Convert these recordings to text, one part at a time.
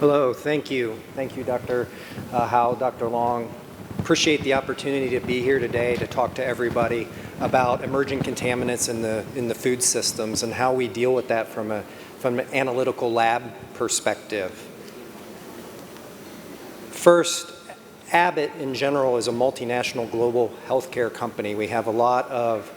Hello, thank you. Thank you, Dr. Howe, Dr. Long. Appreciate the opportunity to be here today to talk to everybody about emerging contaminants in the food systems and how we deal with that from an analytical lab perspective. First, Abbott in general is a multinational global healthcare company. We have a lot of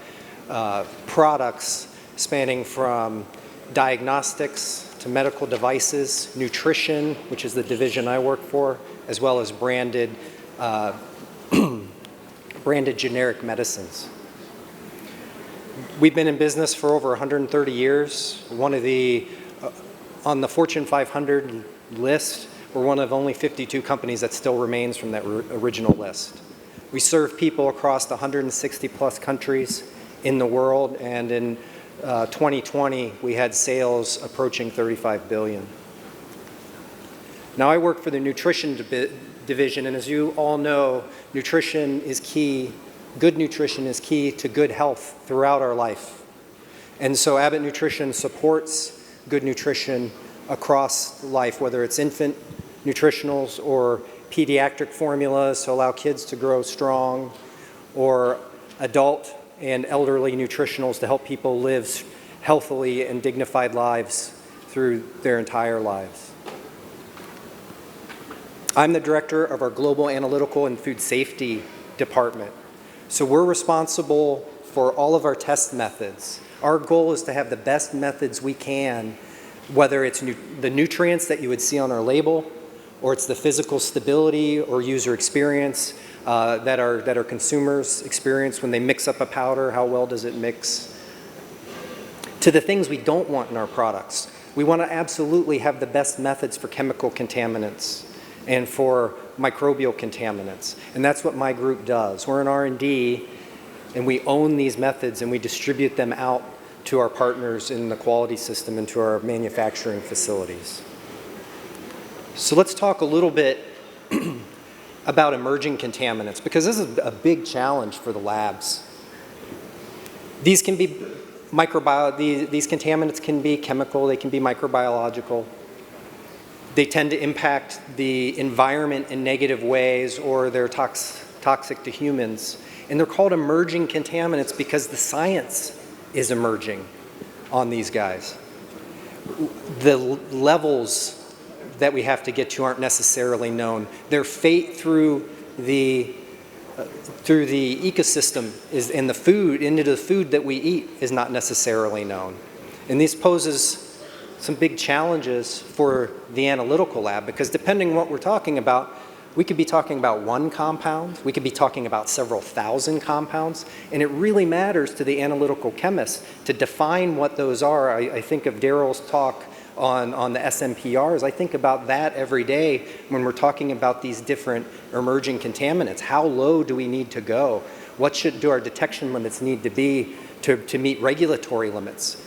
products spanning from diagnostics to medical devices, nutrition, which is the division I work for, as well as branded generic medicines. We've been in business for over 130 years. On the Fortune 500 list, we're one of only 52 companies that still remains from that original list. We serve people across 160 plus countries in the world, and in 2020, we had sales approaching $35 billion. Now, I work for the nutrition division, and as you all know, nutrition is key. Good nutrition is key to good health throughout our life. And so Abbott Nutrition supports good nutrition across life, whether it's infant nutritionals or pediatric formulas to allow kids to grow strong, or adult and elderly nutritionals to help people live healthily and dignified lives through their entire lives. I'm the director of our Global Analytical and Food Safety Department. So we're responsible for all of our test methods. Our goal is to have the best methods we can, whether it's the nutrients that you would see on our label, or it's the physical stability or user experience that our consumers experience when they mix up a powder. How well does it mix? To the things we don't want in our products. We want to absolutely have the best methods for chemical contaminants and for microbial contaminants. And that's what my group does. We're in R&D, and we own these methods, and we distribute them out to our partners in the quality system and to our manufacturing facilities. So let's talk a little bit about emerging contaminants, because this is a big challenge for the labs. These can be these contaminants can be chemical, they can be microbiological. They tend to impact the environment in negative ways, or they're toxic to humans. And they're called emerging contaminants because the science is emerging on these guys. The levels that we have to get to aren't necessarily known. Their fate through the ecosystem into the food that we eat is not necessarily known. And this poses some big challenges for the analytical lab, because depending on what we're talking about, we could be talking about one compound, we could be talking about several thousand compounds, and it really matters to the analytical chemist to define what those are. I think of Daryl's talk on the SMPRs. I think about that every day when we're talking about these different emerging contaminants. How low do we need to go? What do our detection limits need to be to meet regulatory limits?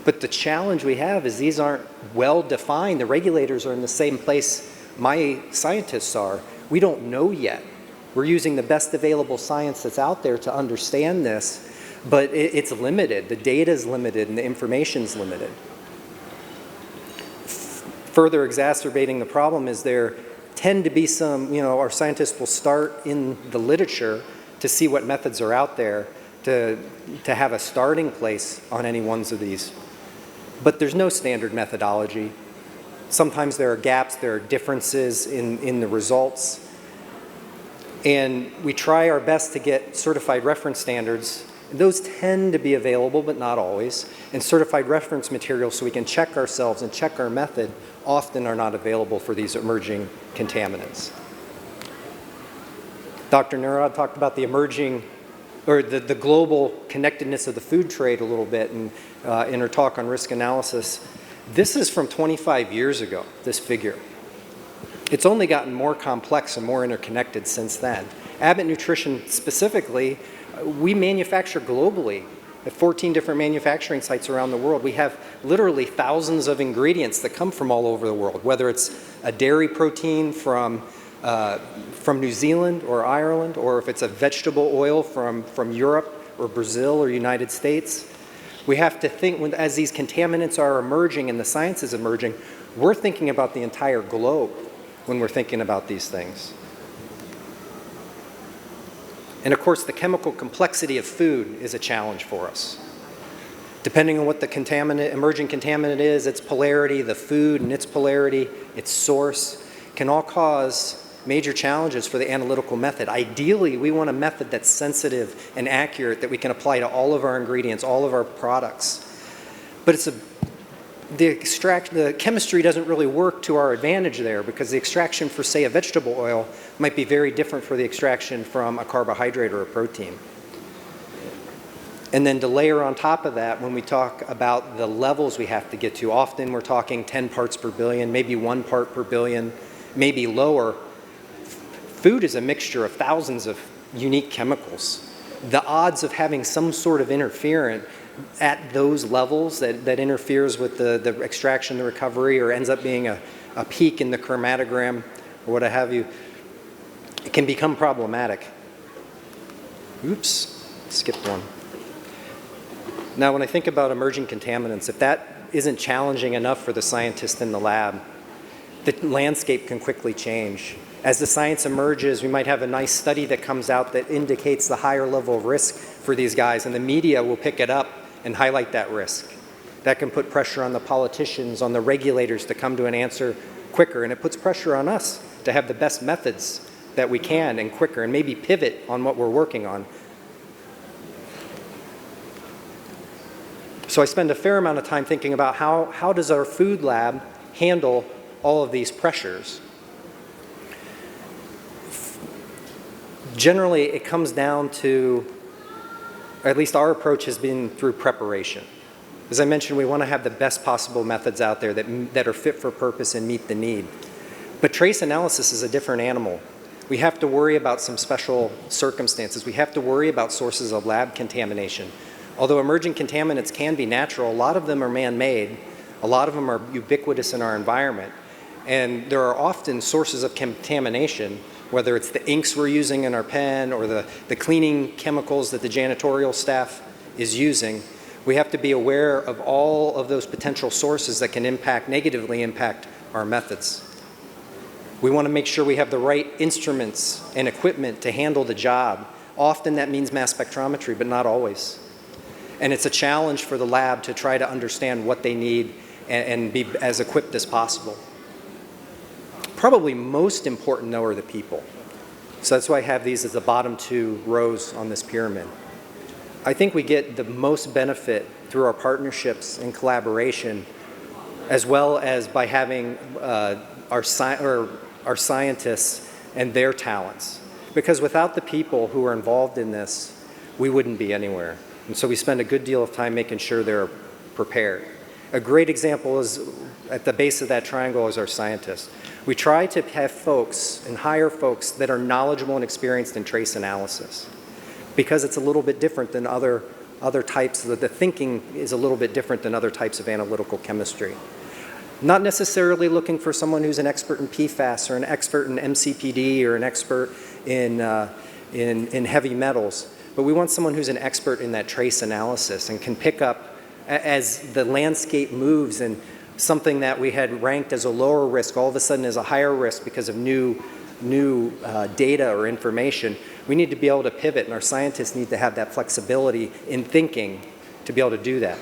But the challenge we have is these aren't well defined. The regulators are in the same place my scientists are. We don't know yet. We're using the best available science that's out there to understand this, but it's limited. The data is limited and the information's limited. Further exacerbating the problem is there tend to be some, our scientists will start in the literature to see what methods are out there to have a starting place on any ones of these. But there's no standard methodology. Sometimes there are gaps, there are differences in the results. And we try our best to get certified reference standards. Those tend to be available, but not always. And certified reference materials so we can check ourselves and check our method often are not available for these emerging contaminants. Dr. Narad talked about the emerging, or the global connectedness of the food trade a little bit in her talk on risk analysis. This is from 25 years ago, this figure. It's only gotten more complex and more interconnected since then. Abbott Nutrition specifically, we manufacture globally at 14 different manufacturing sites around the world. We have literally thousands of ingredients that come from all over the world, whether it's a dairy protein from New Zealand or Ireland, or if it's a vegetable oil from Europe or Brazil or United States. We have to think, as these contaminants are emerging and the science is emerging, We're thinking about the entire globe when we're thinking about these things. And of course, the chemical complexity of food is a challenge for us. Depending on what the emerging contaminant is, its polarity, the food and its polarity, its source, can all cause major challenges for the analytical method. Ideally, we want a method that's sensitive and accurate that we can apply to all of our ingredients, all of our products. But the chemistry doesn't really work to our advantage there, because the extraction for, say, a vegetable oil might be very different for the extraction from a carbohydrate or a protein. And then to layer on top of that, when we talk about the levels we have to get to, often we're talking 10 parts per billion, maybe 1 part per billion, maybe lower. Food is a mixture of thousands of unique chemicals. The odds of having some sort of interferent at those levels that interferes with the extraction, the recovery, or ends up being a peak in the chromatogram or what have you, it can become problematic. Oops, skipped one. Now, when I think about emerging contaminants, if that isn't challenging enough for the scientist in the lab, the landscape can quickly change. As the science emerges, we might have a nice study that comes out that indicates the higher level of risk for these guys, and the media will pick it up and highlight that risk. That can put pressure on the politicians, on the regulators to come to an answer quicker, and it puts pressure on us to have the best methods that we can and quicker, and maybe pivot on what we're working on. So I spend a fair amount of time thinking about how does our food lab handle all of these pressures. Generally, it comes down to, or at least our approach has been through preparation. As I mentioned, we want to have the best possible methods out there that are fit for purpose and meet the need. But trace analysis is a different animal. We have to worry about some special circumstances. We have to worry about sources of lab contamination. Although emerging contaminants can be natural, a lot of them are man-made. A lot of them are ubiquitous in our environment. And there are often sources of contamination, whether it's the inks we're using in our pen or the cleaning chemicals that the janitorial staff is using. We have to be aware of all of those potential sources that can negatively impact our methods. We want to make sure we have the right instruments and equipment to handle the job. Often that means mass spectrometry, but not always. And it's a challenge for the lab to try to understand what they need and be as equipped as possible. Probably most important, though, are the people. So that's why I have these as the bottom 2 rows on this pyramid. I think we get the most benefit through our partnerships and collaboration, as well as by having our scientists and their talents. Because without the people who are involved in this, we wouldn't be anywhere. And so we spend a good deal of time making sure they're prepared. A great example is at the base of that triangle is our scientists. We try to have folks and hire folks that are knowledgeable and experienced in trace analysis, because it's a little bit different than other types. The thinking is a little bit different than other types of analytical chemistry. Not necessarily looking for someone who's an expert in PFAS or an expert in MCPD or an expert in heavy metals, but we want someone who's an expert in that trace analysis and can pick up as the landscape moves, and something that we had ranked as a lower risk all of a sudden is a higher risk because of new data or information. We need to be able to pivot, and our scientists need to have that flexibility in thinking to be able to do that.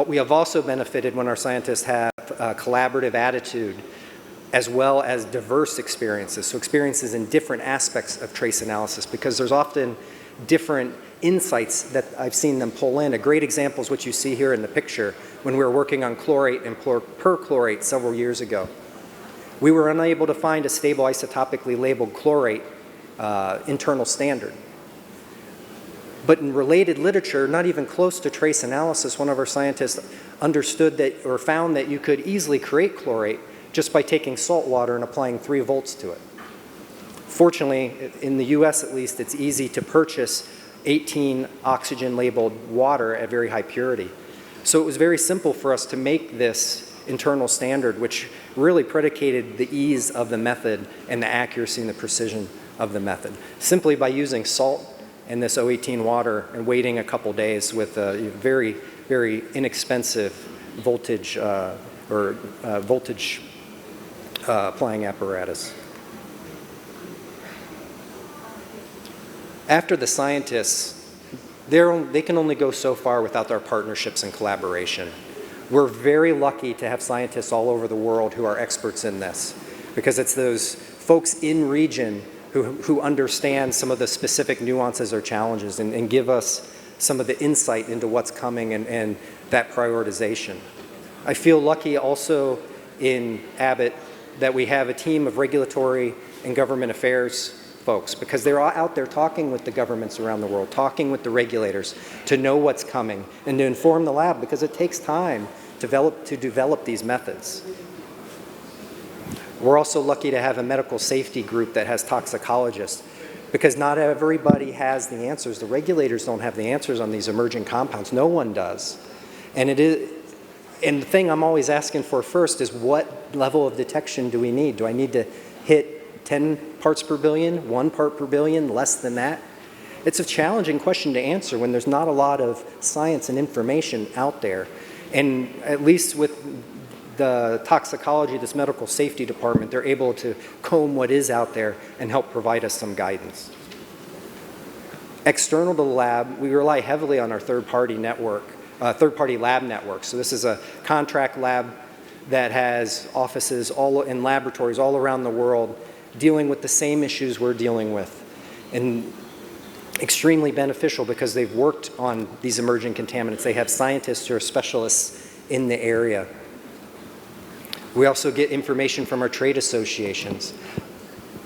We have also benefited when our scientists have a collaborative attitude, as well as diverse experiences. So experiences in different aspects of trace analysis, because there's often different insights that I've seen them pull in. A great example is what you see here in the picture when we were working on chlorate and perchlorate several years ago. We were unable to find a stable isotopically labeled chlorate internal standard. But in related literature, not even close to trace analysis, one of our scientists understood that, or found that you could easily create chlorate just by taking salt water and applying 3 volts to it. Fortunately, in the US at least, it's easy to purchase 18 oxygen labeled water at very high purity. So it was very simple for us to make this internal standard, which really predicated the ease of the method and the accuracy and the precision of the method, simply by using salt and this O18 water and waiting a couple days with a very, very inexpensive voltage or voltage applying apparatus. After the scientists, they can only go so far without our partnerships and collaboration. We're very lucky to have scientists all over the world who are experts in this, because it's those folks in region who understand some of the specific nuances or challenges and give us some of the insight into what's coming and that prioritization. I feel lucky also in Abbott that we have a team of regulatory and government affairs folks, because they're out there talking with the governments around the world, talking with the regulators to know what's coming and to inform the lab, because it takes time to develop these methods. We're also lucky to have a medical safety group that has toxicologists, because not everybody has the answers. The regulators don't have the answers on these emerging compounds. No one does. And the thing I'm always asking for first is, what level of detection do we need? Do I need to hit 10 parts per billion, 1 part per billion, less than that? It's a challenging question to answer when there's not a lot of science and information out there. And at least with the toxicology, this medical safety department, they're able to comb what is out there and help provide us some guidance. External to the lab, we rely heavily on our third-party lab network. So this is a contract lab that has offices and laboratories all around the world dealing with the same issues we're dealing with, and extremely beneficial because they've worked on these emerging contaminants. They have scientists who are specialists in the area. We also get information from our trade associations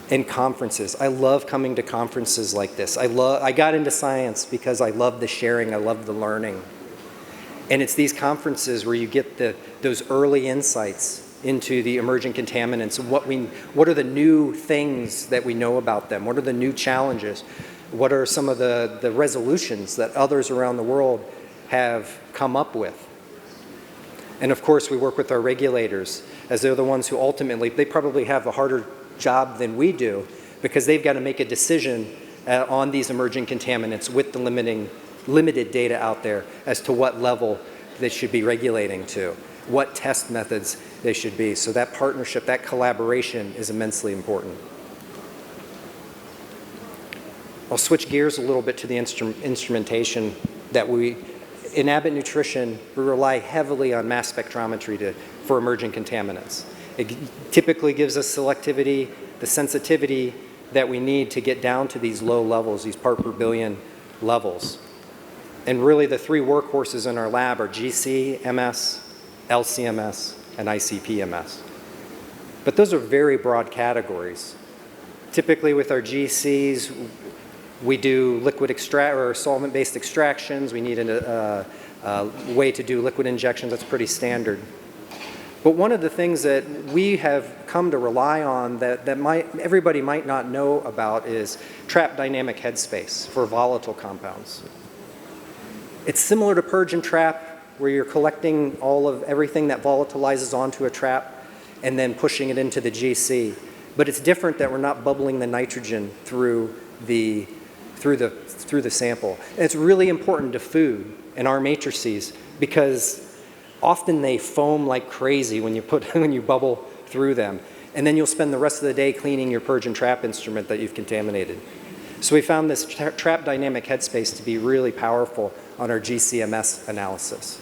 and conferences. I love coming to conferences like this. I got into science because I love the sharing, I love the learning. And it's these conferences where you get those early insights into the emerging contaminants, what are the new things that we know about them, what are the new challenges, what are some of the resolutions that others around the world have come up with. And of course, we work with our regulators, as they're the ones who ultimately, they probably have a harder job than we do, because they've got to make a decision on these emerging contaminants with the limited data out there as to what level they should be regulating to, what test methods they should be. So that partnership, that collaboration is immensely important. I'll switch gears a little bit to the instrumentation that in Abbott Nutrition, we rely heavily on mass spectrometry for emerging contaminants. It typically gives us selectivity, the sensitivity that we need to get down to these low levels, these part per billion levels. And really the three workhorses in our lab are GC-MS, LC-MS, and ICP-MS. But those are very broad categories. Typically with our GCs, we do liquid or solvent-based extractions. We need a way to do liquid injections. That's pretty standard. But one of the things that we have come to rely on that everybody might not know about is trap dynamic headspace for volatile compounds. It's similar to purge and trap, where you're collecting everything that volatilizes onto a trap and then pushing it into the GC. But it's different that we're not bubbling the nitrogen through the sample. And it's really important to food and our matrices, because often they foam like crazy when you bubble through them. And then you'll spend the rest of the day cleaning your purge and trap instrument that you've contaminated. So we found this trap dynamic headspace to be really powerful on our GCMS analysis.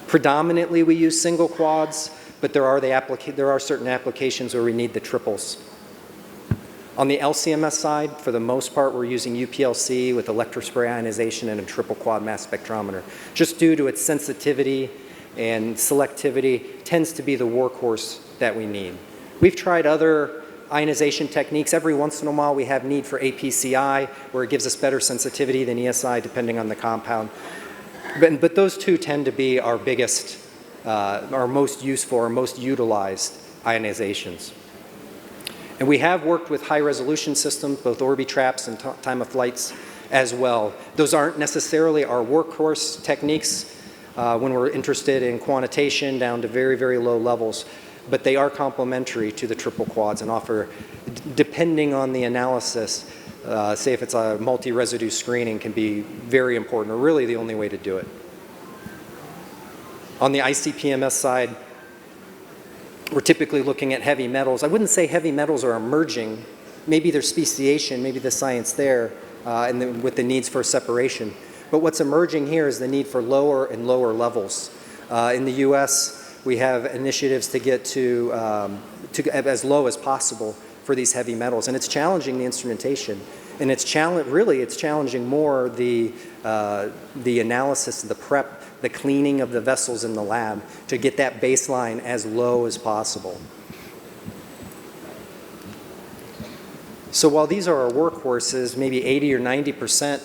Predominantly we use single quads, but there are certain applications where we need the triples. On the LCMS side, for the most part, we're using UPLC with electrospray ionization and a triple quad mass spectrometer. Just due to its sensitivity and selectivity, tends to be the workhorse that we need. We've tried other ionization techniques. Every once in a while we have need for APCI, where it gives us better sensitivity than ESI depending on the compound. But those two tend to be our biggest, our most useful, or most utilized ionizations. And we have worked with high resolution systems, both Orbitraps and time of flights as well. Those aren't necessarily our workhorse techniques when we're interested in quantitation down to very, very low levels, but they are complementary to the triple quads and offer, depending on the analysis, say if it's a multi-residue screening, can be very important, or really the only way to do it. On the ICP-MS side, we're typically looking at heavy metals. I wouldn't say heavy metals are emerging. Maybe there's speciation, maybe the science there, and with the needs for separation. But what's emerging here is the need for lower and lower levels. In the US, we have initiatives to get to as low as possible for these heavy metals, and it's challenging the instrumentation. And it's challenging more the analysis, the prep, the cleaning of the vessels in the lab to get that baseline as low as possible. So while these are our workhorses, maybe 80 or 90%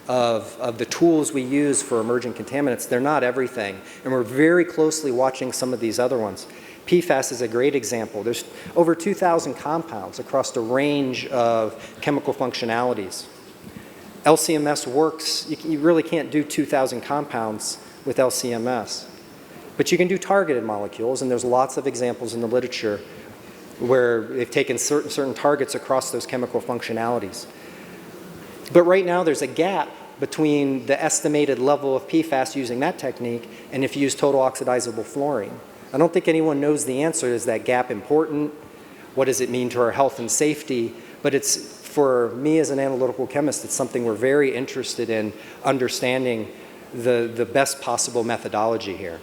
of the tools we use for emerging contaminants, they're not everything. And we're very closely watching some of these other ones. PFAS is a great example. There's over 2,000 compounds across a range of chemical functionalities. LCMS works, you really can't do 2,000 compounds with LCMS. But you can do targeted molecules, and there's lots of examples in the literature where they've taken certain targets across those chemical functionalities. But right now there's a gap between the estimated level of PFAS using that technique and if you use total oxidizable fluorine. I don't think anyone knows the answer. Is that gap important? What does it mean to our health and safety? But it's, for me as an analytical chemist, it's something we're very interested in understanding the best possible methodology here.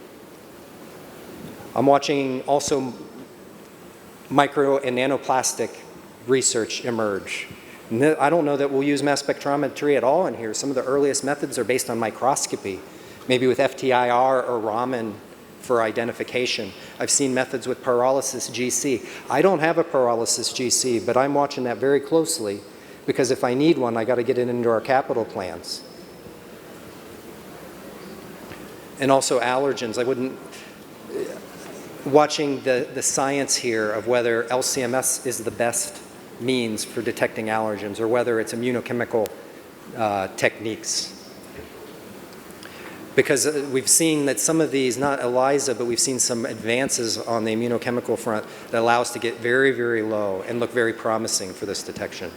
I'm watching also micro and nanoplastic research emerge. I don't know that we'll use mass spectrometry at all in here. Some of the earliest methods are based on microscopy, maybe with FTIR or Raman for identification. I've seen methods with pyrolysis GC. I don't have a pyrolysis GC, but I'm watching that very closely because if I need one, I got to get it into our capital plans. And also allergens. Watching the science here of whether LCMS is the best means for detecting allergens or whether it's immunochemical techniques. Because we've seen that some of these, not ELISA, but we've seen some advances on the immunochemical front that allow us to get very, very low and look very promising for this detection.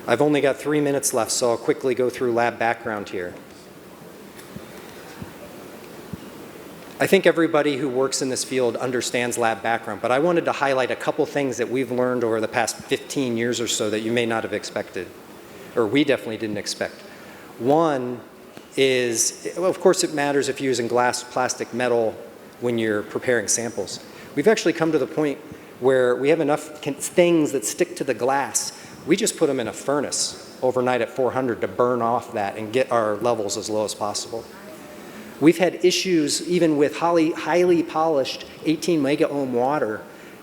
I've only got 3 minutes left, so I'll quickly go through lab background here. I think everybody who works in this field understands lab background, but I wanted to highlight a couple things that we've learned over the past 15 years or so that you may not have expected, or we definitely didn't expect. One is, well, of course it matters if you're using glass, plastic, metal when you're preparing samples. We've actually come to the point where we have enough things that stick to the glass. We just put them in a furnace overnight at 400 to burn off that and get our levels as low as possible. We've had issues even with highly polished 18 mega ohm water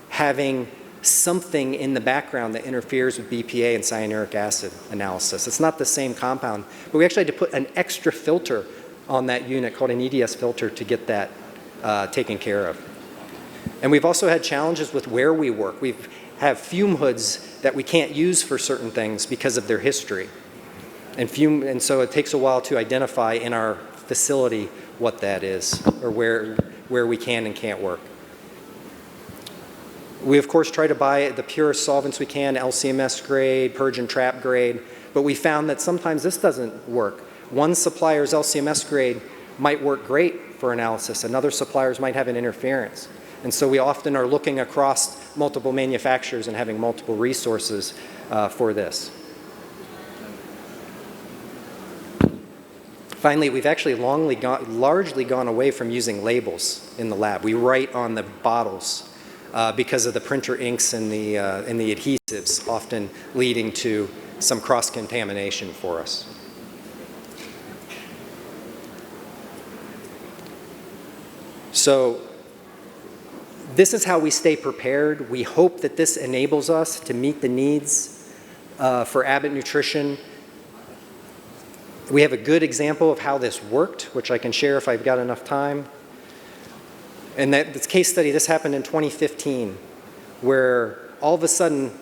having something in the background that interferes with BPA and cyanuric acid analysis. It's not the same compound, but we actually had to put an extra filter on that unit called an EDS filter to get that taken care of. And we've also had challenges with where we work. We have fume hoods that we can't use for certain things because of their history. And so it takes a while to identify in our facility what that is, or where we can and can't work. We, of course, try to buy the purest solvents we can, LCMS grade, purge and trap grade, but we found that sometimes this doesn't work. One supplier's LCMS grade might work great for analysis. Another supplier's might have an interference. And so we often are looking across multiple manufacturers and having multiple resources for this. Finally, we've actually largely gone away from using labels in the lab. We write on the bottles because of the printer inks and the adhesives, often leading to some cross-contamination for us. So this is how we stay prepared. We hope that this enables us to meet the needs for Abbott Nutrition. We have a good example of how this worked, which I can share if I've got enough time. And this case study, this happened in 2015, where all of a sudden,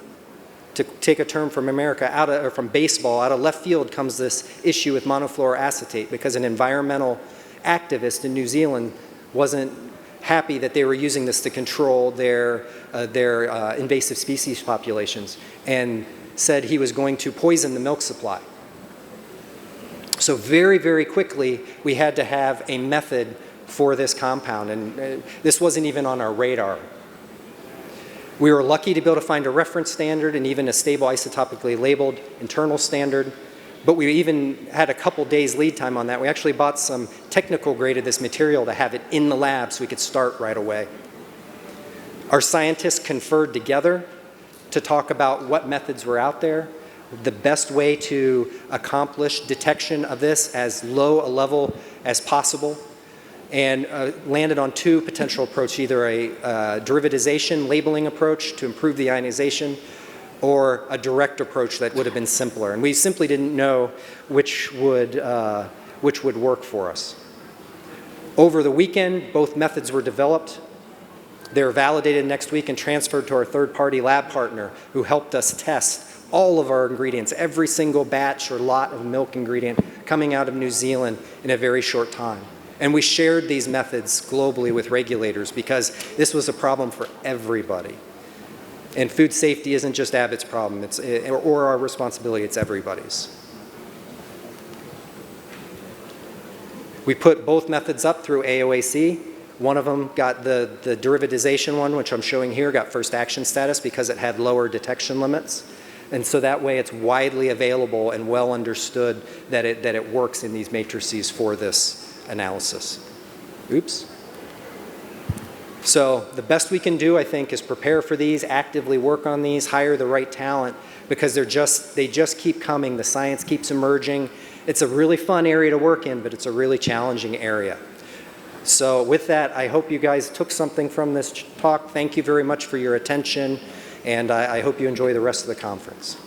to take a term from America, or from baseball, out of left field comes this issue with monofluoroacetate because an environmental activist in New Zealand wasn't happy that they were using this to control their invasive species populations and said he was going to poison the milk supply. So very, very quickly, we had to have a method for this compound, and this wasn't even on our radar. We were lucky to be able to find a reference standard and even a stable isotopically labeled internal standard, but we even had a couple days lead time on that. We actually bought some technical grade of this material to have it in the lab so we could start right away. Our scientists conferred together to talk about what methods were out there, the best way to accomplish detection of this as low a level as possible, and landed on two potential approaches, either a derivatization labeling approach to improve the ionization, or a direct approach that would have been simpler. And we simply didn't know which would work for us. Over the weekend, both methods were developed. They were validated next week and transferred to our third-party lab partner who helped us test all of our ingredients, every single batch or lot of milk ingredient coming out of New Zealand in a very short time. And we shared these methods globally with regulators because this was a problem for everybody. And food safety isn't just Abbott's problem, or our responsibility, it's everybody's. We put both methods up through AOAC. One of them got the derivatization one, which I'm showing here, got first action status because it had lower detection limits. And so that way it's widely available and well understood that it works in these matrices for this analysis. Oops. So the best we can do, I think, is prepare for these, actively work on these, hire the right talent, because they just keep coming. The science keeps emerging. It's a really fun area to work in, but it's a really challenging area. So with that, I hope you guys took something from this talk. Thank you very much for your attention, and I hope you enjoy the rest of the conference.